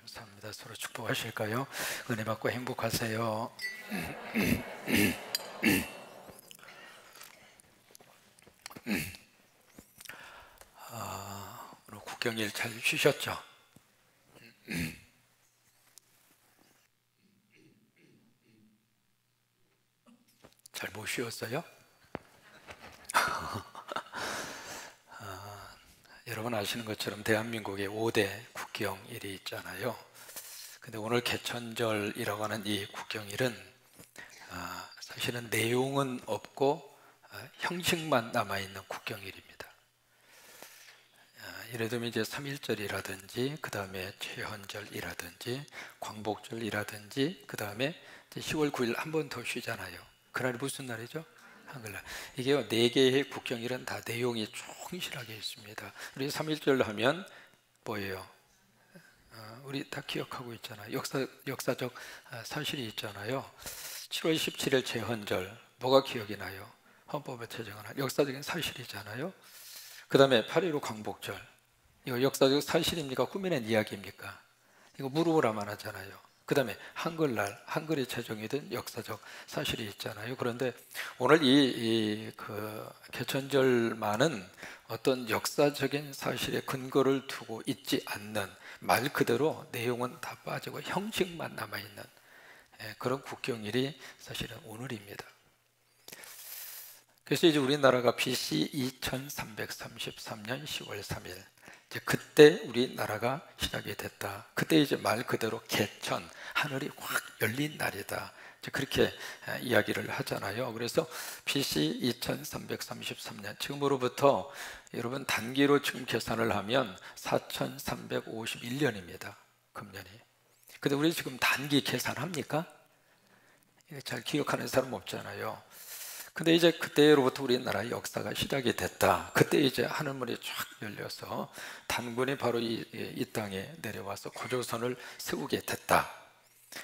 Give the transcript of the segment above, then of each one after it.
감사합니다. 서로 축복하실까요? 은혜 받고 행복하세요. 오늘 국경일 잘 쉬셨죠? 잘 못 쉬었어요? 여러분 아시는 것처럼 대한민국에 5대 국경일이 있잖아요. 근데 오늘 개천절이라고 하는 이 국경일은 사실은 내용은 없고 형식만 남아있는 국경일입니다. 예를 들면 이제 3.1절이라든지 그 다음에 최헌절이라든지 광복절이라든지 그 다음에 10월 9일 한 번 더 쉬잖아요. 그날이 무슨 날이죠? 한글날. 이게요, 4개의 국경일은 다 내용이 충실하게 있습니다. 우리 3.1절 하면 뭐예요? 우리 다 기억하고 있잖아요. 역사적 사실이 있잖아요. 7월 17일 최헌절, 뭐가 기억이 나요? 헌법에 제정한 역사적인 사실이잖아요. 그 다음에 8.15 광복절, 이거 역사적 사실입니까? 꾸며낸 이야기입니까? 이거 물어보라만 하잖아요. 그 다음에 한글날, 한글이 제정이 된 역사적 사실이 있잖아요. 그런데 오늘 그 개천절만은 어떤 역사적인 사실에 근거를 두고 있지 않는, 말 그대로 내용은 다 빠지고 형식만 남아있는 그런 국경일이 사실은 오늘입니다. 그래서 이제 우리나라가 BC 2333년 10월 3일, 이제 그때 우리나라가 시작이 됐다. 그때 이제 말 그대로 개천, 하늘이 확 열린 날이다. 이제 그렇게 이야기를 하잖아요. 그래서 BC 2333년, 지금으로부터 여러분 단기로 지금 계산을 하면 4351년입니다. 금년이. 근데 우리 지금 단기 계산합니까? 잘 기억하는 사람 없잖아요. 근데 이제 그때로부터 우리나라의 역사가 시작이 됐다. 그때 이제 하늘문이 쫙 열려서 단군이 바로 이 땅에 내려와서 고조선을 세우게 됐다.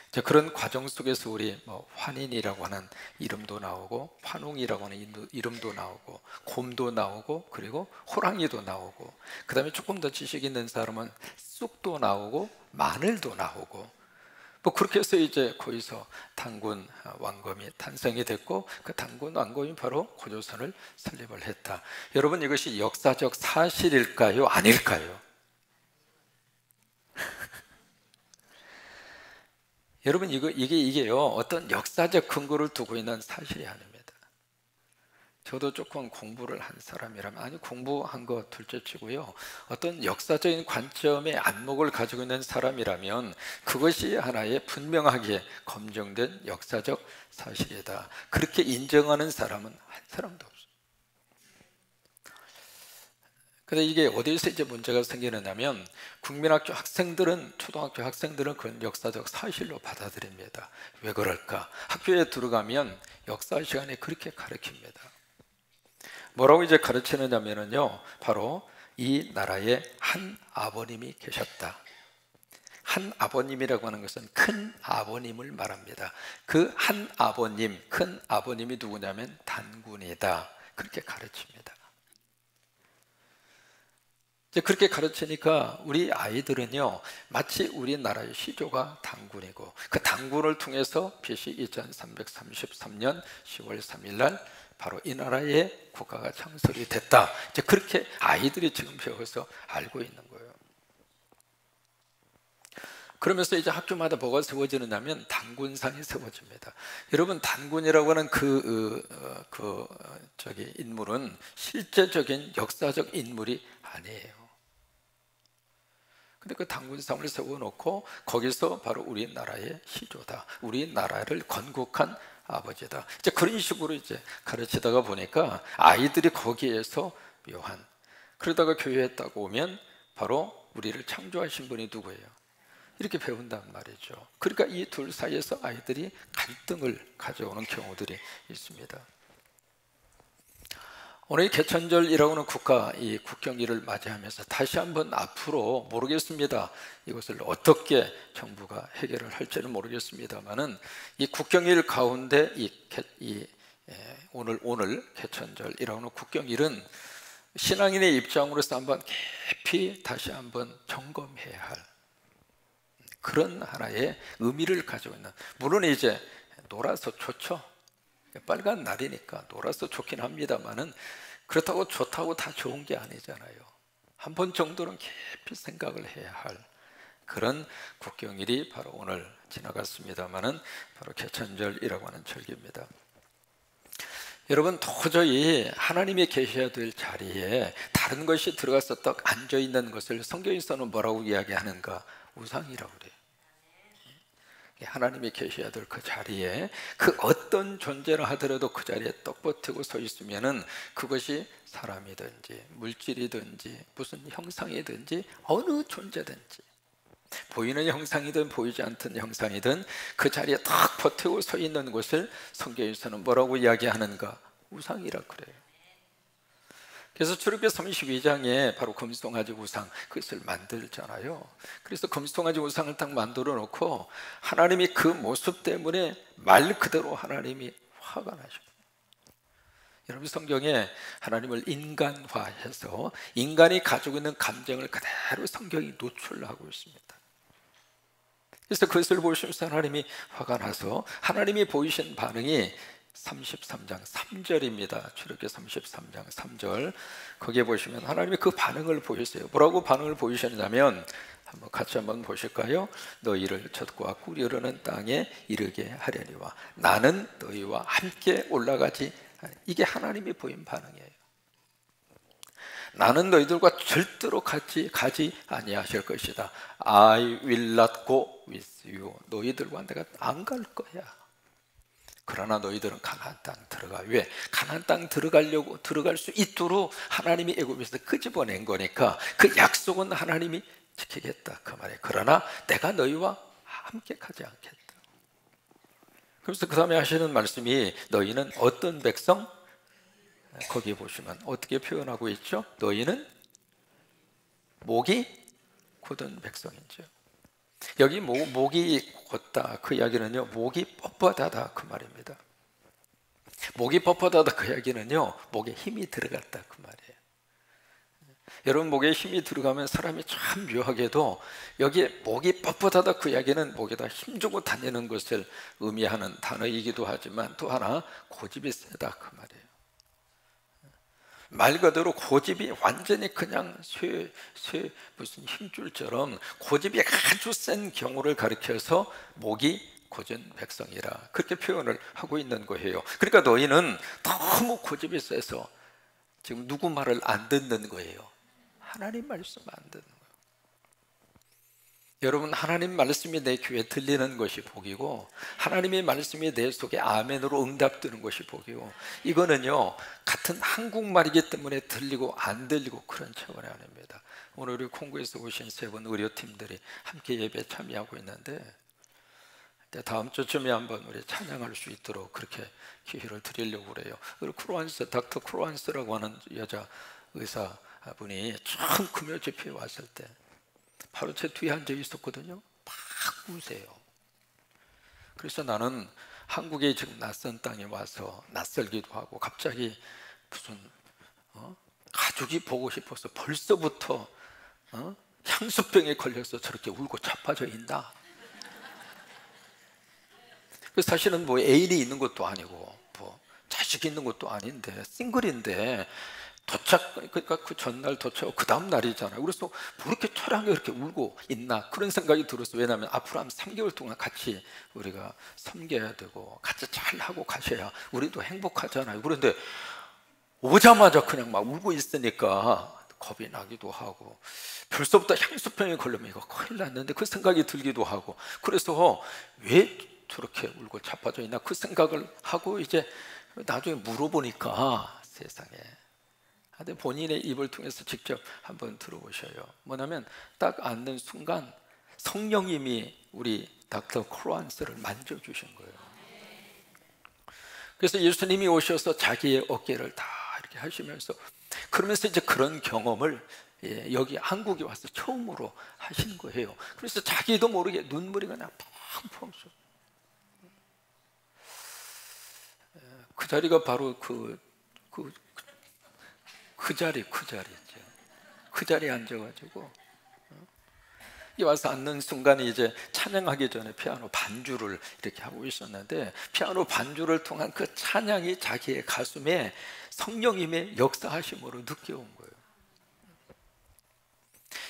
이제 그런 과정 속에서 우리 환인이라고 하는 이름도 나오고, 환웅이라고 하는 이름도 나오고, 곰도 나오고, 그리고 호랑이도 나오고, 그 다음에 조금 더 지식 있는 사람은 쑥도 나오고, 마늘도 나오고, 그렇게 해서 이제 거기서 단군 왕검이 탄생이 됐고, 그 단군 왕검이 바로 고조선을 설립을 했다. 여러분, 이것이 역사적 사실일까요? 아닐까요? 여러분, 이게요, 어떤 역사적 근거를 두고 있는 사실이 아닙니다. 저도 조금 공부를 한 사람이라면, 아니 공부한 거 둘째치고요, 어떤 역사적인 관점의 안목을 가지고 있는 사람이라면 그것이 하나의 분명하게 검증된 역사적 사실이다. 그렇게 인정하는 사람은 한 사람도 없어요. 근데 이게 어디서 이제 문제가 생기느냐면, 국민학교 학생들은, 초등학교 학생들은 그런 역사적 사실로 받아들입니다. 왜 그럴까? 학교에 들어가면 역사 시간에 그렇게 가르칩니다. 뭐라고 이제 가르치느냐면요, 바로 이 나라에 한 아버님이 계셨다. 한 아버님이라고 하는 것은 큰 아버님을 말합니다. 그 한 아버님, 큰 아버님이 누구냐면 단군이다. 그렇게 가르칩니다. 이제 그렇게 가르치니까 우리 아이들은요, 마치 우리나라의 시조가 단군이고, 그 단군을 통해서 BC 2333년 10월 3일 날 바로 이 나라의 국가가 창설이 됐다. 이제 그렇게 아이들이 지금 배워서 알고 있는 거예요. 그러면서 이제 학교마다 뭐가 세워지느냐면 단군상이 세워집니다. 여러분, 단군이라고 하는 인물은 실제적인 역사적 인물이 아니에요. 근데 그 단군상을 세워놓고 거기서 바로 우리나라의 시조다, 우리나라를 건국한 아버지다. 이제 그런 식으로 이제 가르치다가 보니까 아이들이 거기에서 묘한, 그러다가 교회에 딱 오면 바로 우리를 창조하신 분이 누구예요? 이렇게 배운단 말이죠. 그러니까 이 둘 사이에서 아이들이 갈등을 가져오는 경우들이 있습니다. 오늘 개천절이라고 하는 이 국경일을 맞이하면서 다시 한번 앞으로, 모르겠습니다, 이것을 어떻게 정부가 해결을 할지는 모르겠습니다만은, 이 국경일 가운데 오늘 개천절이라고 하는 국경일은 신앙인의 입장으로서 한번 깊이 다시 한번 점검해야 할 그런 하나의 의미를 가지고 있는, 물론 이제 놀아서 좋죠. 빨간 날이니까 놀아서 좋긴 합니다만은 그렇다고 좋다고 다 좋은 게 아니잖아요. 한 번 정도는 깊이 생각을 해야 할 그런 국경일이 바로 오늘 지나갔습니다만은 바로 개천절이라고 하는 절기입니다. 여러분, 도저히 하나님이 계셔야 될 자리에 다른 것이 들어가서 딱 앉아 있는 것을 성경에서는 뭐라고 이야기하는가? 우상이라고 그래요. 하나님이 계셔야 될 그 자리에 그 어떤 존재라 하더라도 그 자리에 떡 버티고 서 있으면은 그것이 사람이든지 물질이든지 무슨 형상이든지 어느 존재든지, 보이는 형상이든 보이지 않던 형상이든 그 자리에 딱 버티고 서 있는 것을 성경에서는 뭐라고 이야기하는가? 우상이라 그래요. 그래서 출애굽기 32장에 바로 금송아지 우상, 그것을 만들잖아요. 그래서 금송아지 우상을 딱 만들어 놓고 하나님이 그 모습 때문에 말 그대로 하나님이 화가 나셔. 여러분, 성경에 하나님을 인간화해서 인간이 가지고 있는 감정을 그대로 성경이 노출하고 있습니다. 그래서 그것을 보시면서 하나님이 화가 나서 하나님이 보이신 반응이 33장 3절입니다. 출애굽기 33장 3절, 거기에 보시면 하나님이 그 반응을 보였어요. 뭐라고 반응을 보이셨냐면 같이 한번 보실까요? 너희를 젖과 꿀이 흐르는 땅에 이르게 하려니와 나는 너희와 함께 올라가지. 이게 하나님이 보인 반응이에요. 나는 너희들과 절대로 같이 가지 아니하실 것이다. I will not go with you. 너희들과 내가 안 갈 거야. 그러나 너희들은 가나안 땅 들어가. 왜? 가나안 땅 들어갈 수 있도록 하나님이 애굽에서 끄집어낸 거니까 그 약속은 하나님이 지키겠다 그 말이에요. 그러나 내가 너희와 함께 가지 않겠다. 그래서 그 다음에 하시는 말씀이 너희는 어떤 백성? 거기 보시면 어떻게 표현하고 있죠? 너희는 목이 곧은 백성이죠. 여기 목이 곧다 그 이야기는요, 목이 뻣뻣하다 그 말입니다. 목이 뻣뻣하다 그 이야기는요, 목에 힘이 들어갔다 그 말이에요. 여러분, 목에 힘이 들어가면 사람이 참 묘하게도 여기에 목이 뻣뻣하다 그 이야기는 목에다 힘주고 다니는 것을 의미하는 단어이기도 하지만 또 하나 고집이 세다 그 말이에요. 말 그대로 고집이 완전히 그냥 무슨 힘줄처럼 고집이 아주 센 경우를 가리켜서 목이 곧은 백성이라 그렇게 표현을 하고 있는 거예요. 그러니까 너희는 너무 고집이 세서 지금 누구 말을 안 듣는 거예요. 하나님 말씀 안 듣는 거예요. 여러분, 하나님 말씀이 내 귀에 들리는 것이 복이고 하나님의 말씀이 내 속에 아멘으로 응답되는 것이 복이고, 이거는요 같은 한국말이기 때문에 들리고 안 들리고 그런 차원이 아닙니다. 오늘 우리 콩고에서 오신 세 분 의료팀들이 함께 예배에 참여하고 있는데 다음 주쯤에 한번 우리 찬양할 수 있도록 그렇게 기회를 드리려고 그래요. 크로안스, 닥터 크로안스라고 하는 여자 의사분이 처음 금요 집회에 왔을 때 바로 제 뒤에 앉아 있었거든요. 막 우세요. 그래서 나는 한국에 지금 낯선 땅에 와서 낯설기도 하고 갑자기 무슨 가족이 보고 싶어서 벌써부터 향수병에 걸려서 저렇게 울고 자빠져 있나. 그래서 사실은 뭐 애인이 있는 것도 아니고 뭐 자식이 있는 것도 아닌데 싱글인데 그러니까 그 전날 도착하고 그 다음 날이잖아요. 그래서 뭐 이렇게 처량하게 이렇게 울고 있나 그런 생각이 들었어요. 왜냐하면 앞으로 한 3개월 동안 같이 우리가 섬겨야 되고 같이 잘 하고 가셔야 우리도 행복하잖아요. 그런데 오자마자 그냥 막 울고 있으니까 겁이 나기도 하고 벌써부터 향수병에 걸리면 이거 큰일 났는데 그 생각이 들기도 하고, 그래서 왜 저렇게 울고 자빠져 있나 그 생각을 하고 이제 나중에 물어보니까 세상에, 근데 본인의 입을 통해서 직접 한번 들어보셔요. 뭐냐면 딱 앉는 순간 성령님이 우리 닥터 크로안스를 만져주신 거예요. 그래서 예수님이 오셔서 자기의 어깨를 다 이렇게 하시면서 그러면서 이제 그런 경험을 여기 한국에 와서 처음으로 하신 거예요. 그래서 자기도 모르게 눈물이 그냥 펑펑 쏟. 그 자리가 바로 그 자리죠. 그 자리에 앉아가지고 이 와서 앉는 순간에 이제 찬양하기 전에 피아노 반주를 이렇게 하고 있었는데, 피아노 반주를 통한 그 찬양이 자기의 가슴에 성령님의 역사하심으로 느껴온 거예요.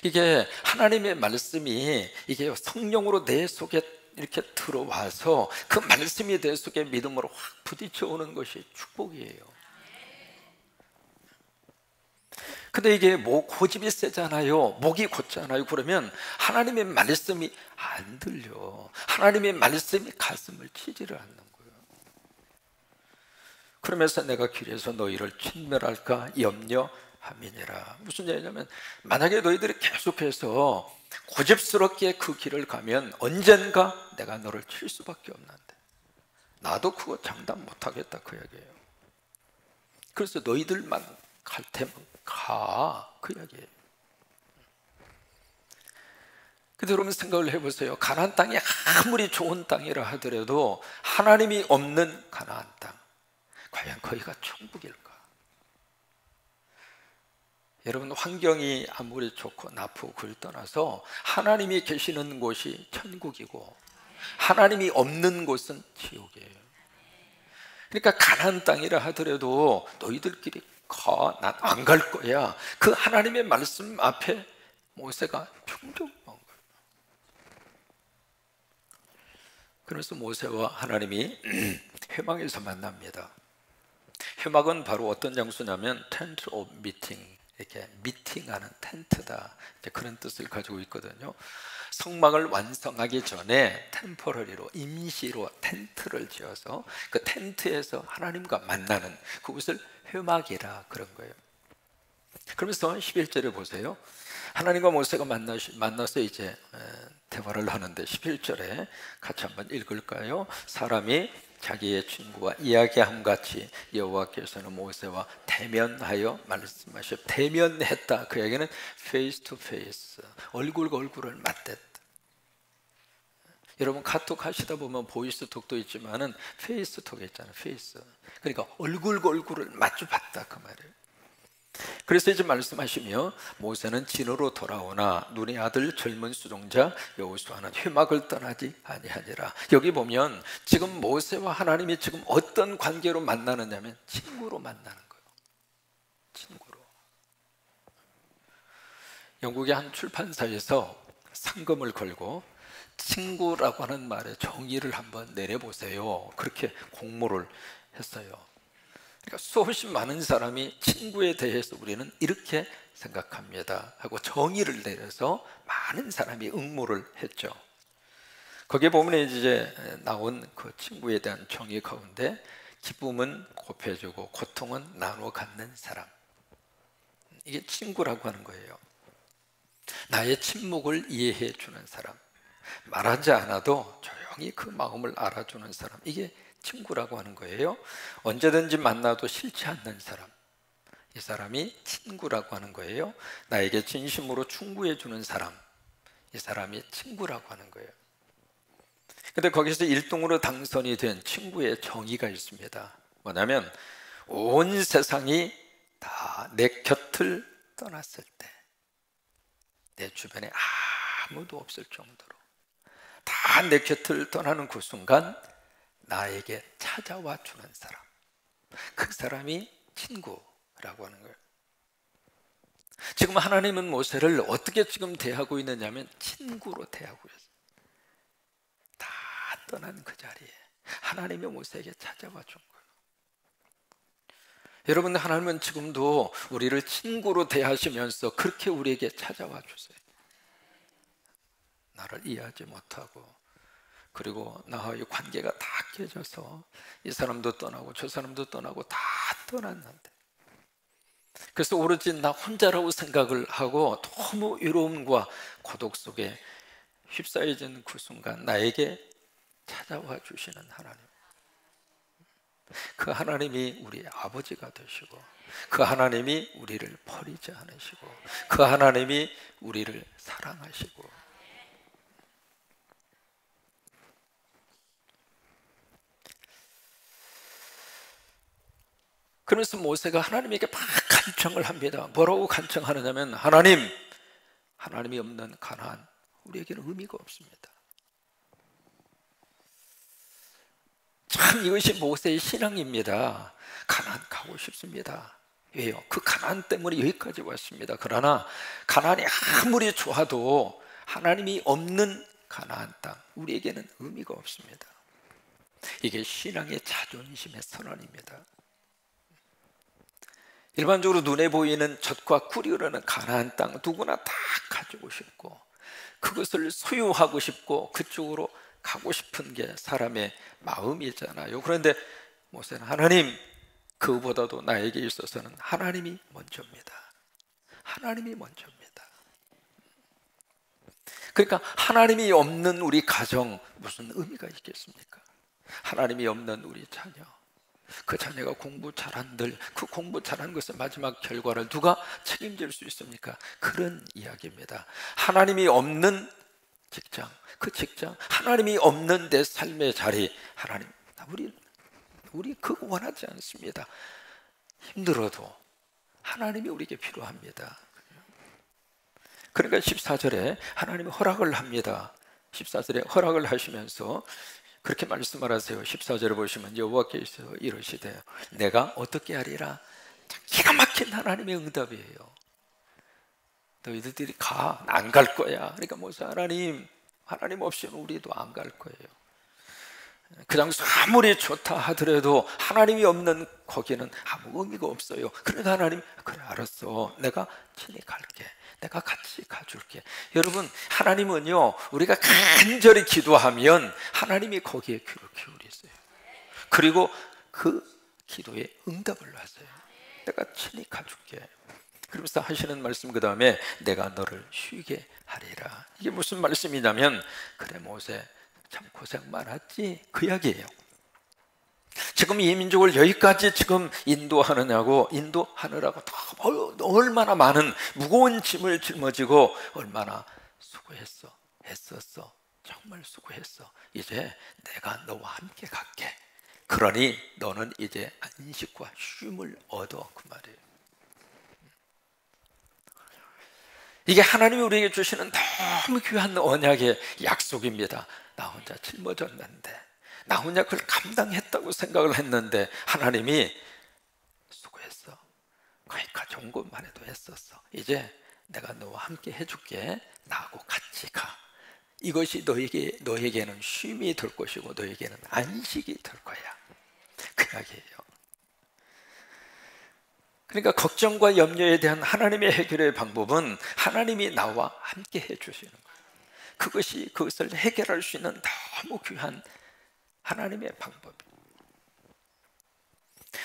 이게 하나님의 말씀이 이게 성령으로 내 속에 이렇게 들어와서 그 말씀이 내 속에 믿음으로 확 부딪혀 오는 것이 축복이에요. 근데 이게 고집이 세잖아요. 목이 곧잖아요. 그러면 하나님의 말씀이 안 들려. 하나님의 말씀이 가슴을 치지를 않는 거예요. 그러면서 내가 길에서 너희를 친멸할까 염려함이니라. 무슨 얘기냐면, 만약에 너희들이 계속해서 고집스럽게 그 길을 가면 언젠가 내가 너를 칠 수밖에 없는데, 나도 그거 장담 못하겠다 그 얘기예요. 그래서 너희들만 갈 테면 가, 그 이야기예요. 근데 여러분 생각을 해보세요. 가나안 땅이 아무리 좋은 땅이라 하더라도 하나님이 없는 가나안 땅, 과연 거기가 천국일까? 여러분, 환경이 아무리 좋고 나쁘고 그를 떠나서 하나님이 계시는 곳이 천국이고 하나님이 없는 곳은 지옥이에요. 그러니까 가나안 땅이라 하더라도 너희들끼리 가, 난 안 갈 거야. 그 하나님의 말씀 앞에 모세가 평정한 거예요. 그래서 모세와 하나님이 회막에서 만납니다. 회막은 바로 어떤 장소냐면 텐트 오브 미팅, 이렇게 미팅하는 텐트다, 그런 뜻을 가지고 있거든요. 성막을 완성하기 전에 템포러리로, 임시로 텐트를 지어서 그 텐트에서 하나님과 만나는 그곳을 회막이라 그런 거예요. 그러면서 11절에 보세요. 하나님과 모세가 만나서 이제 대화를 하는데 11절에 같이 한번 읽을까요? 사람이 자기의 친구와 이야기함 같이 여호와께서는 모세와 대면하여 말씀하셨. 대면했다, 그 얘기는 face to face, 얼굴과 얼굴을 맞댔다. 여러분 카톡 하시다 보면 보이스톡도 있지만은 페이스톡 있잖아요. 페이스. 그러니까 얼굴과 얼굴을 마주봤다 그 말이에요. 그래서 이제 말씀하시며, 모세는 진으로 돌아오나 눈의 아들 젊은 수종자 여호수아는 회막을 떠나지 아니하니라. 여기 보면 지금 모세와 하나님이 지금 어떤 관계로 만나느냐면 친구로 만나는 거예요. 친구로. 영국의 한 출판사에서 상금을 걸고 친구라고 하는 말의 정의를 한번 내려보세요, 그렇게 공모를 했어요. 그러니까 수없이 많은 사람이 친구에 대해서 우리는 이렇게 생각합니다 하고 정의를 내려서 많은 사람이 응모를 했죠. 거기에 보면 이제 나온 그 친구에 대한 정의 가운데 기쁨은 곱해주고 고통은 나눠 갖는 사람, 이게 친구라고 하는 거예요. 나의 침묵을 이해해 주는 사람, 말하지 않아도 조용히 그 마음을 알아주는 사람, 이게 친구라고 하는 거예요. 언제든지 만나도 싫지 않는 사람, 이 사람이 친구라고 하는 거예요. 나에게 진심으로 충고해 주는 사람, 이 사람이 친구라고 하는 거예요. 근데 거기서 1등으로 당선이 된 친구의 정의가 있습니다. 뭐냐면, 온 세상이 다 내 곁을 떠났을 때, 내 주변에 아무도 없을 정도로 다 내 곁을 떠나는 그 순간 나에게 찾아와 주는 사람, 그 사람이 친구라고 하는 거예요. 지금 하나님은 모세를 어떻게 지금 대하고 있느냐면 친구로 대하고 있어요. 다 떠난 그 자리에 하나님이 모세에게 찾아와 준 거예요. 여러분, 하나님은 지금도 우리를 친구로 대하시면서 그렇게 우리에게 찾아와 주세요. 나를 이해하지 못하고, 그리고 나와의 관계가 다 깨져서 이 사람도 떠나고 저 사람도 떠나고 다 떠났는데, 그래서 오로지 나 혼자라고 생각을 하고 너무 외로움과 고독 속에 휩싸여진 그 순간 나에게 찾아와 주시는 하나님, 그 하나님이 우리의 아버지가 되시고, 그 하나님이 우리를 버리지 않으시고, 그 하나님이 우리를 사랑하시고. 그러면서 모세가 하나님에게 막 간청을 합니다. 뭐라고 간청하느냐면, 하나님이 없는 가나안 우리에게는 의미가 없습니다. 참 이것이 모세의 신앙입니다. 가나안 가고 싶습니다. 왜요? 그 가나안 때문에 여기까지 왔습니다. 그러나 가나안이 아무리 좋아도 하나님이 없는 가나안 땅, 우리에게는 의미가 없습니다. 이게 신앙의 자존심의 선언입니다. 일반적으로 눈에 보이는 젖과 꿀이 흐르는 가나안 땅, 누구나 다 가지고 싶고 그것을 소유하고 싶고 그쪽으로 가고 싶은 게 사람의 마음이잖아요. 그런데 모세는 하나님, 그보다도 나에게 있어서는 하나님이 먼저입니다. 하나님이 먼저입니다. 그러니까 하나님이 없는 우리 가정 무슨 의미가 있겠습니까? 하나님이 없는 우리 자녀, 그 자녀가 공부 잘한들 그 공부 잘한 것의 마지막 결과를 누가 책임질 수 있습니까? 그런 이야기입니다. 하나님이 없는 직장, 그 직장, 하나님이 없는 내 삶의 자리, 하나님, 우리 그거 원하지 않습니다. 힘들어도 하나님이 우리에게 필요합니다. 그러니까 14절에 하나님이 허락을 합니다. 14절에 허락을 하시면서 그렇게 말씀을 하세요. 14절에 보시면 여호와께서 이러시되 내가 어떻게 하리라. 기가 막힌 하나님의 응답이에요. 너희들이 가, 안 갈 거야. 그러니까 모세, 하나님 없이는 우리도 안 갈 거예요. 그 장소 아무리 좋다 하더라도 하나님이 없는 거기는 아무 의미가 없어요. 그러니까 하나님, 그래 알았어, 내가 친히 갈게, 내가 같이 가줄게. 여러분, 하나님은요, 우리가 간절히 기도하면 하나님이 거기에 귀를 기울이세요. 그리고 그 기도에 응답을 하세요. 내가 친히 가줄게. 그러면서 하시는 말씀, 그 다음에 내가 너를 쉬게 하리라. 이게 무슨 말씀이냐면, 그래 모세 참 고생 많았지, 그 이야기예요. 지금 이 민족을 여기까지 지금 인도하느라고 얼마나 많은 무거운 짐을 짊어지고 얼마나 수고했어, 했었어. 정말 수고했어. 이제 내가 너와 함께 갈게. 그러니 너는 이제 안식과 쉼을 얻어, 그 말이에요. 이게 하나님이 우리에게 주시는 너무 귀한 언약의 약속입니다. 나 혼자 짊어졌는데, 나 혼자 그걸 감당했다고 생각을 했는데 하나님이 수고했어, 거기까지 온 것만 해도 했었어. 이제 내가 너와 함께 해줄게. 나하고 같이 가. 이것이 너에게는 쉼이 될 것이고 너에게는 안식이 될 거야. 그 이야기예요. 그러니까 걱정과 염려에 대한 하나님의 해결의 방법은 하나님이 나와 함께 해주시는 거예요. 그것을 해결할 수 있는 너무 귀한 하나님의 방법이에요.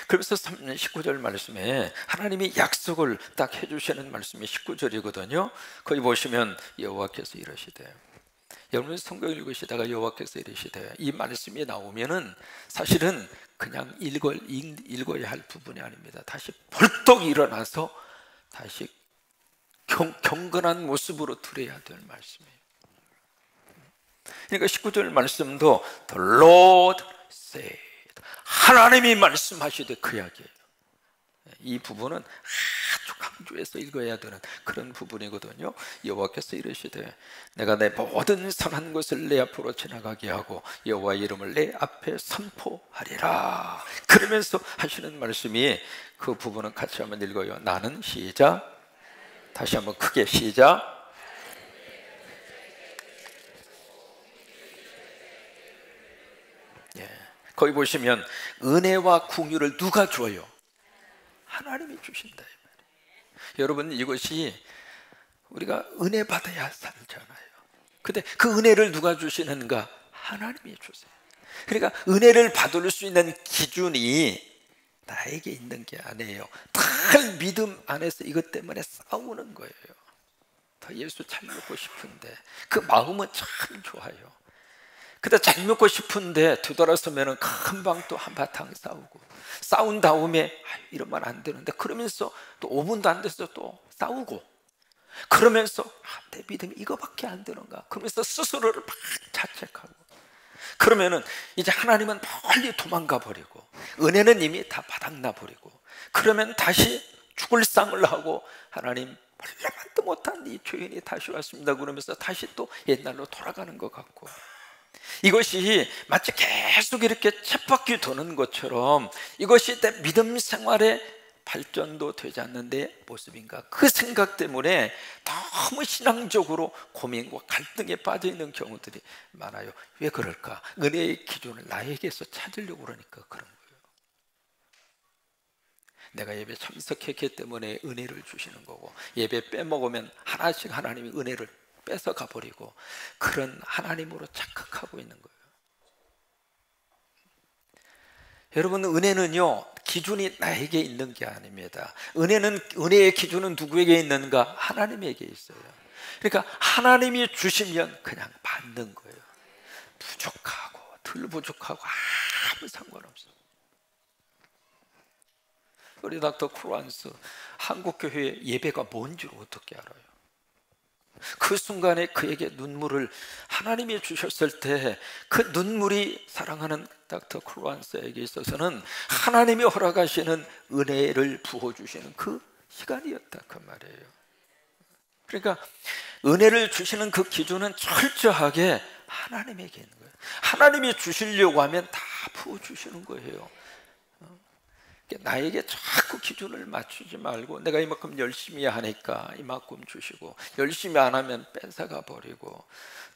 그래서 19절 말씀에 하나님이 약속을 딱 해주시는 말씀이 19절이거든요. 거기 보시면 여호와께서 이러시되, 여러분 성경 읽으시다가 여호와께서 이러시되, 이 말씀이 나오면은 사실은 그냥 읽어야 할 부분이 아닙니다. 다시 벌떡 일어나서 다시 경건한 모습으로 드려야 될 말씀이에요. 그러니까 19절 말씀도 The Lord said, 하나님이 말씀하시되, 그 이야기예요. 이 부분은 아주 강조해서 읽어야 되는 그런 부분이거든요. 여호와께서 이르시되 내가 내 모든 선한 것을 내 앞으로 지나가게 하고 여호와의 이름을 내 앞에 선포하리라. 그러면서 하시는 말씀이, 그 부분은 같이 한번 읽어요. 나는 시작, 다시 한번 크게 시작. 거기 보시면 은혜와 궁유를 누가 줘요? 하나님이 주신다. 여러분, 이것이 우리가 은혜 받아야 살잖아요. 근데 그 은혜를 누가 주시는가? 하나님이 주세요. 그러니까 은혜를 받을 수 있는 기준이 나에게 있는 게 아니에요. 늘 믿음 안에서 이것 때문에 싸우는 거예요. 더 예수 잘 믿고 싶은데 그 마음은 참 좋아요. 근데 잘 먹고 싶은데 뒤돌아서면 금방 또 한바탕 싸운 다음에 이러면 안 되는데, 그러면서 또 5분도 안 돼서 또 싸우고, 그러면서 내 믿음이 이거밖에 안 되는가, 그러면서 스스로를 막 자책하고, 그러면은 이제 하나님은 멀리 도망가 버리고 은혜는 이미 다 바닥나 버리고, 그러면 다시 죽을 상을 하고 하나님 말로만도 못한 이 죄인이 다시 왔습니다 그러면서 다시 또 옛날로 돌아가는 것 같고, 이것이 마치 계속 이렇게 쳇바퀴 도는 것처럼 이것이 내 믿음 생활의 발전도 되지 않는 데 모습인가, 그 생각 때문에 너무 신앙적으로 고민과 갈등에 빠져 있는 경우들이 많아요. 왜 그럴까? 은혜의 기준을 나에게서 찾으려고 그러니까 그런 거예요. 내가 예배 참석했기 때문에 은혜를 주시는 거고, 예배 빼먹으면 하나씩 하나님이 은혜를 뺏어가 버리고 그런 하나님으로 착각하고 있는 거예요. 여러분, 은혜는요 기준이 나에게 있는 게 아닙니다. 은혜의 기준은 누구에게 있는가? 하나님에게 있어요. 그러니까 하나님이 주시면 그냥 받는 거예요. 부족하고 덜 부족하고 아무 상관없어요. 우리 닥터 크루안스, 한국교회의 예배가 뭔지 어떻게 알아요? 그 순간에 그에게 눈물을 하나님이 주셨을 때 그 눈물이 사랑하는 닥터 크루안스에게 있어서는 하나님이 허락하시는 은혜를 부어주시는 그 시간이었다 그 말이에요. 그러니까 은혜를 주시는 그 기준은 철저하게 하나님에게 있는 거예요. 하나님이 주시려고 하면 다 부어주시는 거예요. 나에게 자꾸 기준을 맞추지 말고, 내가 이만큼 열심히 하니까 이만큼 주시고, 열심히 안 하면 뺏어가 버리고,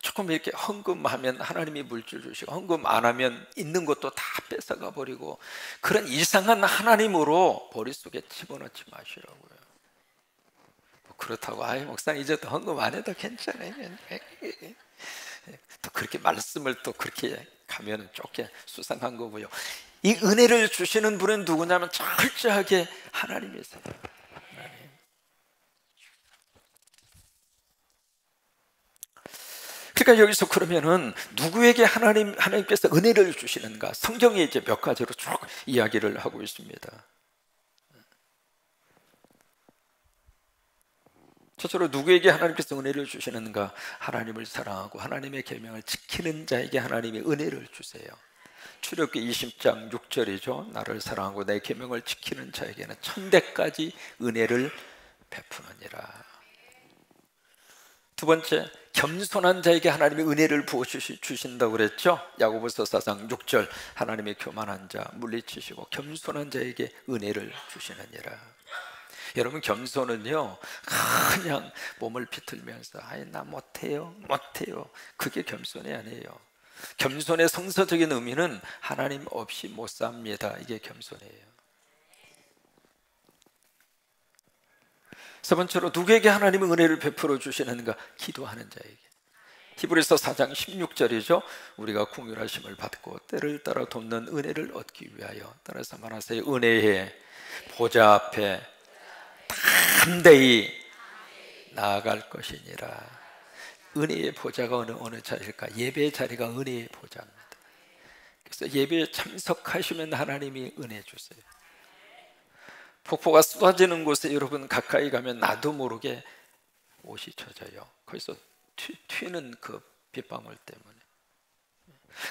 조금 이렇게 헌금하면 하나님이 물질 주시고, 헌금 안 하면 있는 것도 다 뺏어가 버리고, 그런 이상한 하나님으로 머릿속에 집어넣지 마시라고요. 그렇다고 아이 목사님 이제 또 헌금 안 해도 괜찮아요. 또 그렇게 말씀을 또 그렇게 가면 쫓겨 수상한 거고요. 이 은혜를 주시는 분은 누구냐면 철저하게 하나님이세요. 하나님. 그러니까 여기서 그러면은 누구에게 하나님께서 은혜를 주시는가? 성경에 이제 몇 가지로 쭉 이야기를 하고 있습니다. 첫째로 누구에게 하나님께서 은혜를 주시는가? 하나님을 사랑하고 하나님의 계명을 지키는 자에게 하나님이 은혜를 주세요. 출애굽기 20장 6절이죠. 나를 사랑하고 내 계명을 지키는 자에게는 천대까지 은혜를 베푸느니라. 두 번째, 겸손한 자에게 하나님이 은혜를 부어 주신다고 그랬죠. 야고보서 4장 6절, 하나님의 교만한 자 물리치시고 겸손한 자에게 은혜를 주시느니라. 여러분, 겸손은요 그냥 몸을 비틀면서 아이 나 못해요 그게 겸손이 아니에요. 겸손의 성서적인 의미는 하나님 없이 못 삽니다. 이게 겸손이에요. 세 번째로 누구에게 하나님은 은혜를 베풀어 주시는가? 기도하는 자에게. 히브리서 4장 16절이죠. 우리가 긍휼하심을 받고 때를 따라 돕는 은혜를 얻기 위하여, 따라서 말하세요. 은혜의 보좌 앞에 담대히 나아갈 것이니라. 은혜의 보좌가 어느 자리일까? 예배의 자리가 은혜의 보좌입니다. 그래서 예배에 참석하시면 하나님이 은혜 주세요. 폭포가 쏟아지는 곳에 여러분 가까이 가면 나도 모르게 옷이 젖어요. 거기서 튀는 그 빗방울 때문에.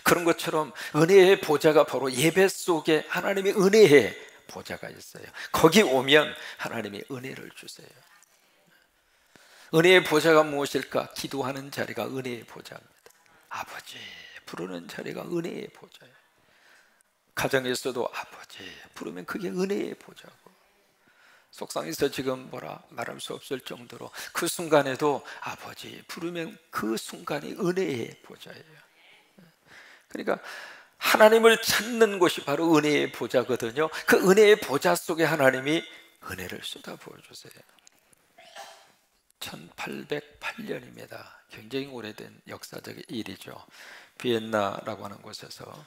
그런 것처럼 은혜의 보좌가 바로 예배 속에 하나님의 은혜의 보좌가 있어요. 거기 오면 하나님이 은혜를 주세요. 은혜의 보좌가 무엇일까? 기도하는 자리가 은혜의 보좌입니다. 아버지 부르는 자리가 은혜의 보좌예요. 가정에서도 아버지 부르면 그게 은혜의 보좌고, 속상해서 지금 말할 수 없을 정도로 그 순간에도 아버지 부르면 그 순간이 은혜의 보좌예요. 그러니까 하나님을 찾는 곳이 바로 은혜의 보좌거든요. 그 은혜의 보좌 속에 하나님이 은혜를 쏟아 부어주세요. 1808년입니다. 굉장히 오래된 역사적 일이죠. 비엔나라고 하는 곳에서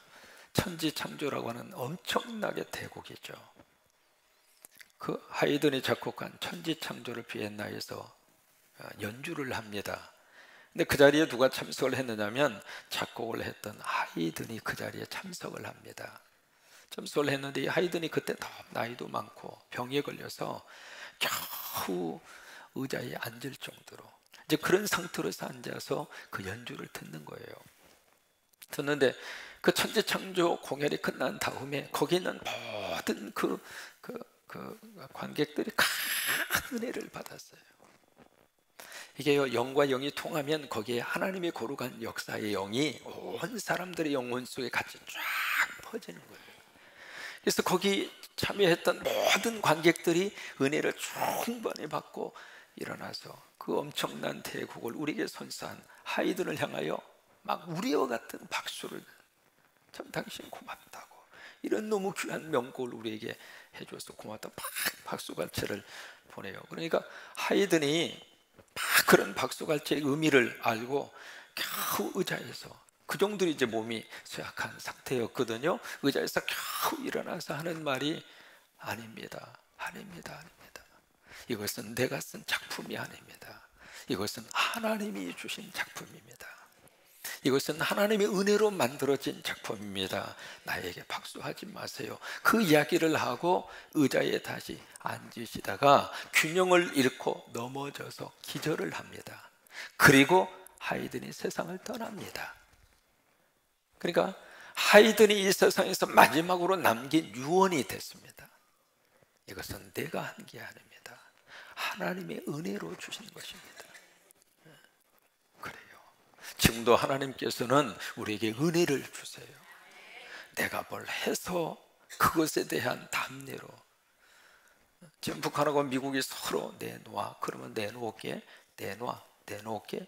천지창조라고 하는 엄청나게 대국이죠. 그 하이든이 작곡한 천지창조를 비엔나에서 연주를 합니다. 근데 그 자리에 누가 참석을 했느냐면 작곡을 했던 하이든이 그 자리에 참석을 합니다. 참석을 했는데 이 하이든이 그때 너무 나이도 많고 병에 걸려서 겨우 의자에 앉을 정도로 이제 그런 상태로서 앉아서 그 연주를 듣는 거예요. 듣는데 그 천지창조 공연이 끝난 다음에 거기 있는 모든 그 관객들이 큰 은혜를 받았어요. 이게요, 영과 영이 통하면 거기에 하나님의 거룩한 역사의 영이 온 사람들의 영혼 속에 같이 쫙 퍼지는 거예요. 그래서 거기 참여했던 모든 관객들이 은혜를 충분히 받고 일어나서 그 엄청난 대국을 우리에게 선사한 하이든을 향하여 막 우리와 같은 박수를, 참 당신 고맙다고, 이런 너무 귀한 명곡을 우리에게 해줘서 고맙다, 막 박수갈채를 보내요. 그러니까 하이든이 막 그런 박수갈채의 의미를 알고 겨우 의자에서, 그 정도 이제 몸이 쇠약한 상태였거든요. 의자에서 겨우 일어나서 하는 말이 아닙니다, 아닙니다, 아닙니다. 이것은 내가 쓴 작품이 아닙니다. 이것은 하나님이 주신 작품입니다. 이것은 하나님의 은혜로 만들어진 작품입니다. 나에게 박수하지 마세요. 그 이야기를 하고 의자에 다시 앉으시다가 균형을 잃고 넘어져서 기절을 합니다. 그리고 하이든이 세상을 떠납니다. 그러니까 하이든이 이 세상에서 마지막으로 남긴 유언이 됐습니다. 이것은 내가 한 게 아닙니다. 하나님의 은혜로 주신 것입니다. 그래요. 지금도 하나님께서는 우리에게 은혜를 주세요. 내가 뭘 해서 그것에 대한 담례로. 지금 북한하고 미국이 서로 내놔, 그러면 내놓을게, 내놓을게,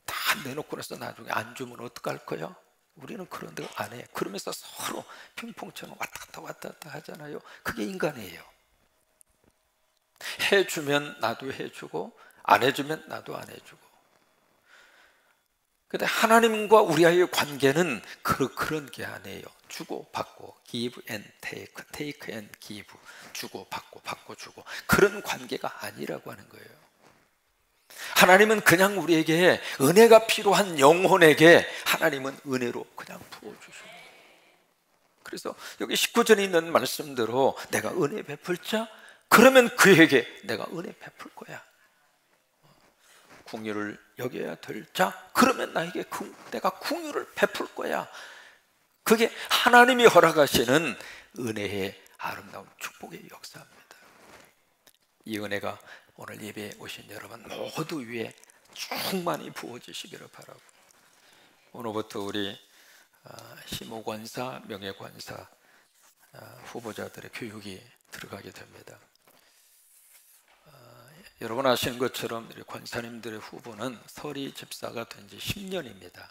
다 내놓고 나서 나중에 안 주면 어떡할 거야? 우리는 그런 데 안 해. 그러면서 서로 핑퐁처럼 왔다 갔다 하잖아요. 그게 인간이에요. 해주면 나도 해주고, 안 해주면 나도 안 해주고. 근데 하나님과 우리와의 관계는 그런 게 아니에요. 주고 받고, give and take, take and give, 주고 받고, 받고 주고, 그런 관계가 아니라고 하는 거예요. 하나님은 그냥 우리에게 은혜가 필요한 영혼에게 하나님은 은혜로 그냥 부어주셔요. 그래서 여기 19절에 있는 말씀대로 내가 은혜 베풀 자, 그러면 그에게 내가 은혜 베풀 거야. 긍휼을 여겨야 될 자, 그러면 나에게 내가 긍휼을 베풀 거야. 그게 하나님이 허락하시는 은혜의 아름다운 축복의 역사입니다. 이 은혜가 오늘 예배에 오신 여러분 모두 위에 충만히 부어지시기를 바라고, 오늘부터 우리 심호권사, 명예권사 후보자들의 교육이 들어가게 됩니다. 여러분 아시는 것처럼 우리 권사님들의 후보는 서리 집사가 된 지 10년입니다.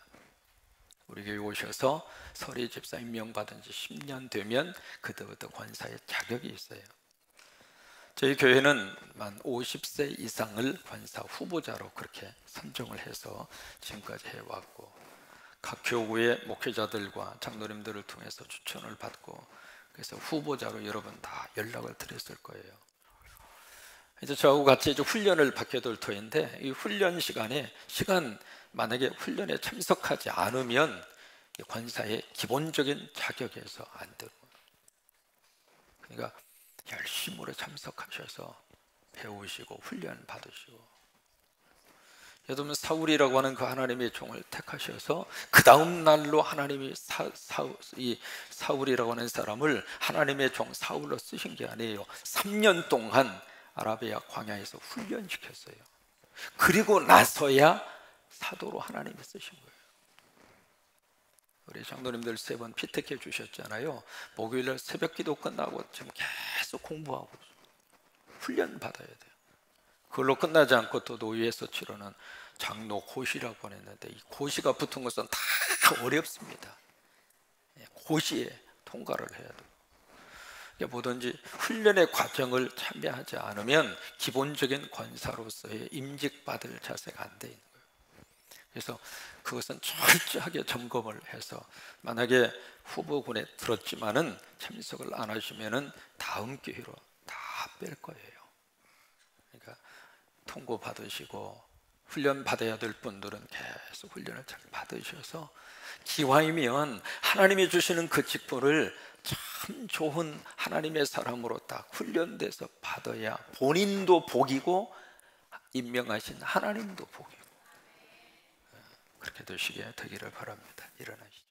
우리 교회 오셔서 서리 집사 임명받은 지 10년 되면 그때부터 권사의 자격이 있어요. 저희 교회는 만 50세 이상을 권사 후보자로 그렇게 선정을 해서 지금까지 해왔고, 각 교구의 목회자들과 장로님들을 통해서 추천을 받고, 그래서 후보자로 여러분 다 연락을 드렸을 거예요. 이제 저하고 같이 이제 훈련을 받게 될 터인데, 이 훈련 시간 만약에 훈련에 참석하지 않으면 권사의 기본적인 자격에서 안 되고, 그러니까 열심으로 참석하셔서 배우시고 훈련 받으시고, 여러분 사울이라고 하는 그 하나님의 종을 택하셔서 그 다음 날로 하나님이 이 사울이라고 하는 사람을 하나님의 종 사울로 쓰신 게 아니에요. 3년 동안 아라비아 광야에서 훈련시켰어요. 그리고 나서야 사도로 하나님이 쓰신 거예요. 우리 장로님들 3번 피택해 주셨잖아요. 목요일날 새벽 기도 끝나고 지금 계속 공부하고 훈련 받아야 돼요. 그걸로 끝나지 않고 또 노예에서 치르는 장로 고시라고 했는데, 이 고시가 붙은 것은 다 어렵습니다. 고시에 통과를 해야 돼요. 뭐든지 훈련의 과정을 참여하지 않으면 기본적인 권사로서의 임직받을 자세가 안 돼 있는 거예요. 그래서 그것은 철저하게 점검을 해서, 만약에 후보군에 들었지만은 참석을 안 하시면은 다음 기회로 다 뺄 거예요. 그러니까 통고 받으시고 훈련 받아야 될 분들은 계속 훈련을 잘 받으셔서 기왕이면 하나님이 주시는 그 직분을 참 좋은 하나님의 사람으로 딱 훈련돼서 받아야 본인도 복이고 임명하신 하나님도 복이고, 그렇게 되시게 되기를 바랍니다. 일어나시죠.